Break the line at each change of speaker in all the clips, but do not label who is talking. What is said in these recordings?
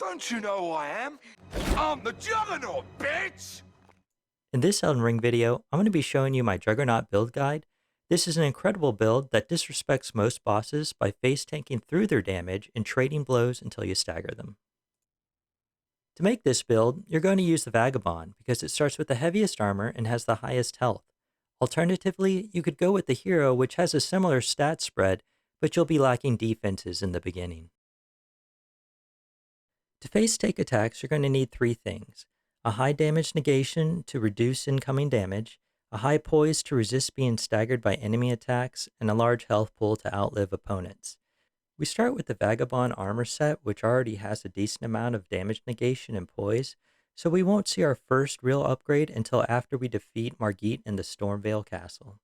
Don't you know who I am? I'm the Juggernaut, bitch!
In this Elden Ring video, I'm going to be showing you my Juggernaut build guide. This is an incredible build that disrespects most bosses by face tanking through their damage and trading blows until you stagger them. To make this build, you're going to use the Vagabond because it starts with the heaviest armor and has the highest health. Alternatively, you could go with the hero, which has a similar stat spread, but you'll be lacking defenses in the beginning. To face take attacks, you're going to need three things: a high damage negation to reduce incoming damage, a high poise to resist being staggered by enemy attacks, and a large health pool to outlive opponents. We start with the Vagabond armor set, which already has a decent amount of damage negation and poise, so we won't see our first real upgrade until after we defeat Margit in the Stormveil Castle.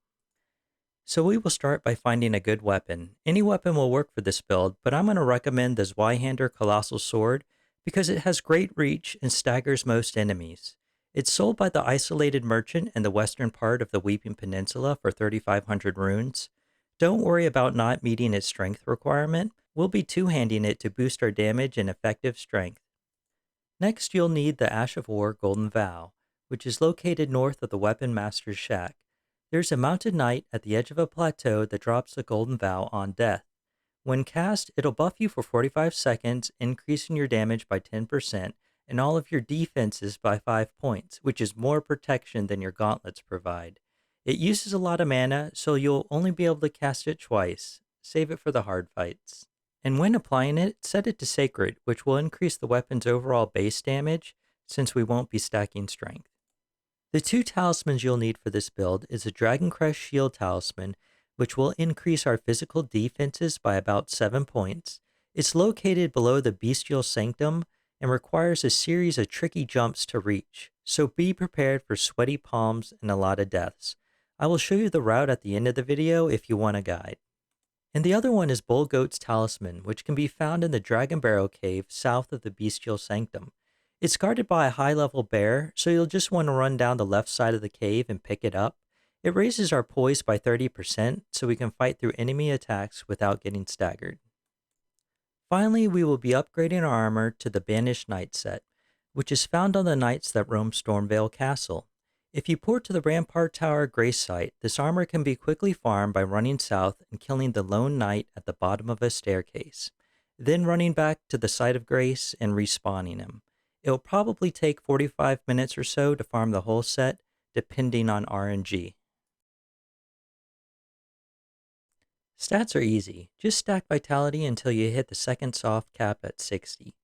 So we will start by finding a good weapon. Any weapon will work for this build, but I'm going to recommend the Zweihander Colossal Sword because it has great reach and staggers most enemies. It's sold by the Isolated Merchant in the western part of the Weeping Peninsula for 3,500 runes. Don't worry about not meeting its strength requirement. We'll be two-handing it to boost our damage and effective strength. Next, you'll need the Ash of War Golden Vow, which is located north of the Weapon Master's Shack. There's a mounted knight at the edge of a plateau that drops the Golden Vow on death. When cast, it'll buff you for 45 seconds, increasing your damage by 10% and all of your defenses by 5 points, which is more protection than your gauntlets provide. It uses a lot of mana, so you'll only be able to cast it twice. Save it for the hard fights. And when applying it, set it to Sacred, which will increase the weapon's overall base damage, since we won't be stacking strength. The two talismans you'll need for this build is a Dragoncrest Shield Talisman, which will increase our physical defenses by about 7 points. It's located below the Bestial Sanctum and requires a series of tricky jumps to reach, so be prepared for sweaty palms and a lot of deaths. I will show you the route at the end of the video if you want a guide. And the other one is Bull Goat's Talisman, which can be found in the Dragon Barrow Cave south of the Bestial Sanctum. It's guarded by a high-level bear, so you'll just want to run down the left side of the cave and pick it up. It raises our poise by 30%, so we can fight through enemy attacks without getting staggered. Finally, we will be upgrading our armor to the Banished Knight set, which is found on the knights that roam Stormveil Castle. If you port to the Rampart Tower Grace site, this armor can be quickly farmed by running south and killing the lone knight at the bottom of a staircase, then running back to the site of Grace and respawning him. It will probably take 45 minutes or so to farm the whole set, depending on RNG. Stats are easy. Just stack Vitality until you hit the second soft cap at 60.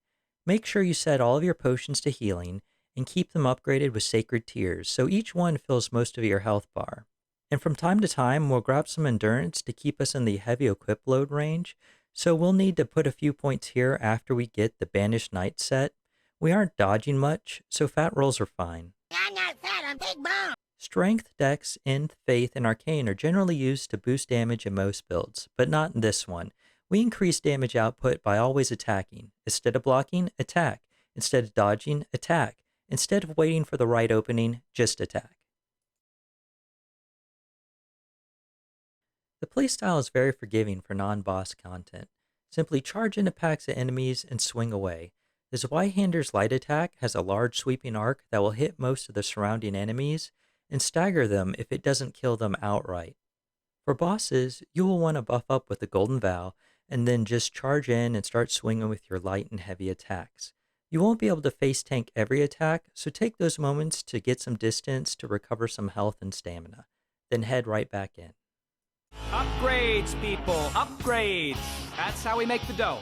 Make sure you set all of your potions to healing and keep them upgraded with Sacred Tears, so each one fills most of your health bar. And from time to time, we'll grab some Endurance to keep us in the heavy equip load range, so we'll need to put a few points here after we get the Banished Knight set. We aren't dodging much, so fat rolls are fine.
I'm not fat, I'm big bone.
Strength, Dex, Int, Faith, and Arcane are generally used to boost damage in most builds, but not in this one. We increase damage output by always attacking. Instead of blocking, attack. Instead of dodging, attack. Instead of waiting for the right opening, just attack. The playstyle is very forgiving for non-boss content. Simply charge into packs of enemies and swing away. The Zweihander's light attack has a large sweeping arc that will hit most of the surrounding enemies and stagger them if it doesn't kill them outright. For bosses, you will want to buff up with the Golden Vow and then just charge in and start swinging with your light and heavy attacks. You won't be able to face tank every attack, so take those moments to get some distance to recover some health and stamina, then head right back in.
Upgrades, people, upgrades. That's how we make the dough.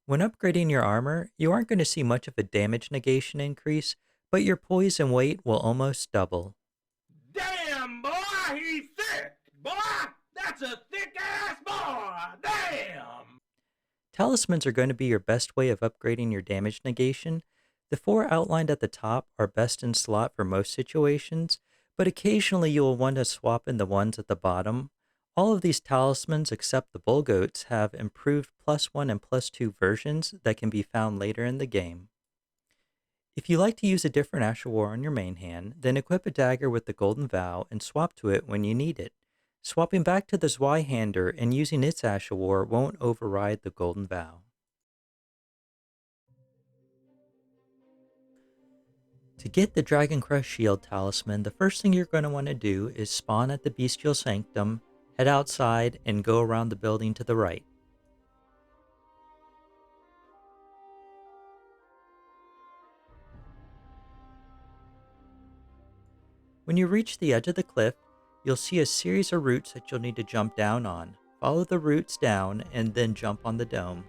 When upgrading your armor, you aren't going to see much of a damage negation increase, but your poise and weight will almost double.
Damn, boy, he's thick! Boy, that's a thick-ass boy! Damn!
Talismans are going to be your best way of upgrading your damage negation. The 4 outlined at the top are best in slot for most situations, but occasionally you will want to swap in the ones at the bottom. All of these talismans except the Bull Goats have improved +1 and +2 versions that can be found later in the game. If you like to use a different Ash of War on your main hand, then equip a dagger with the Golden Vow and swap to it when you need it. Swapping back to the Zweihander and using its Ash of War won't override the Golden Vow. To get the Dragoncrest Shield Talisman, the first thing you're going to want to do is spawn at the Bestial Sanctum, head outside, and go around the building to the right. When you reach the edge of the cliff, you'll see a series of roots that you'll need to jump down on. Follow the roots down and then jump on the dome.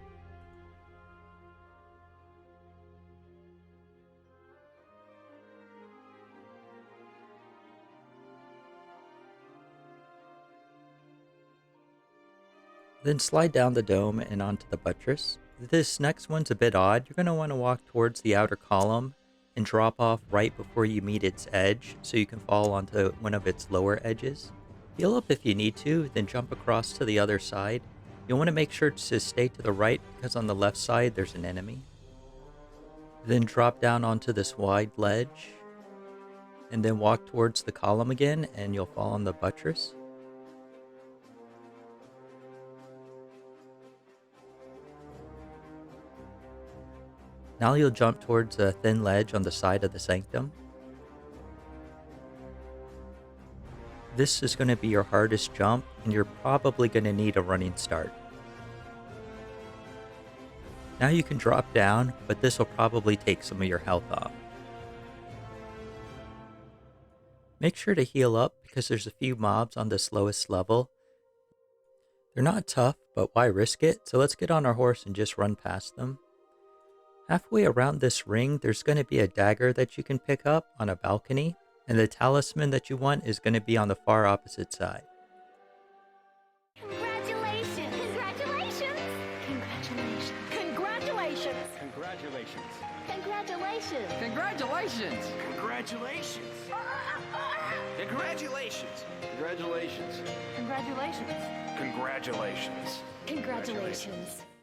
Then slide down the dome and onto the buttress. This next one's a bit odd. You're going to want to walk towards the outer column and drop off right before you meet its edge so you can fall onto one of its lower edges. Heal up if you need to, then jump across to the other side. You'll want to make sure to stay to the right because on the left side there's an enemy. Then drop down onto this wide ledge and then walk towards the column again and you'll fall on the buttress. Now you'll jump towards a thin ledge on the side of the sanctum. This is going to be your hardest jump, and you're probably going to need a running start. Now you can drop down, but this will probably take some of your health off. Make sure to heal up because there's a few mobs on this lowest level. They're not tough, but why risk it? So let's get on our horse and just run past them. Halfway around this ring, there's going to be a dagger that you can pick up on a balcony, and the talisman that you want is going to be on the far opposite side.
Congratulations! Congratulations! Congratulations! Congratulations!
Congratulations.
Congratulations!
Congratulations.
Congratulations. Congratulations.
Congratulations.
Congratulations!
Congratulations.
Congratulations!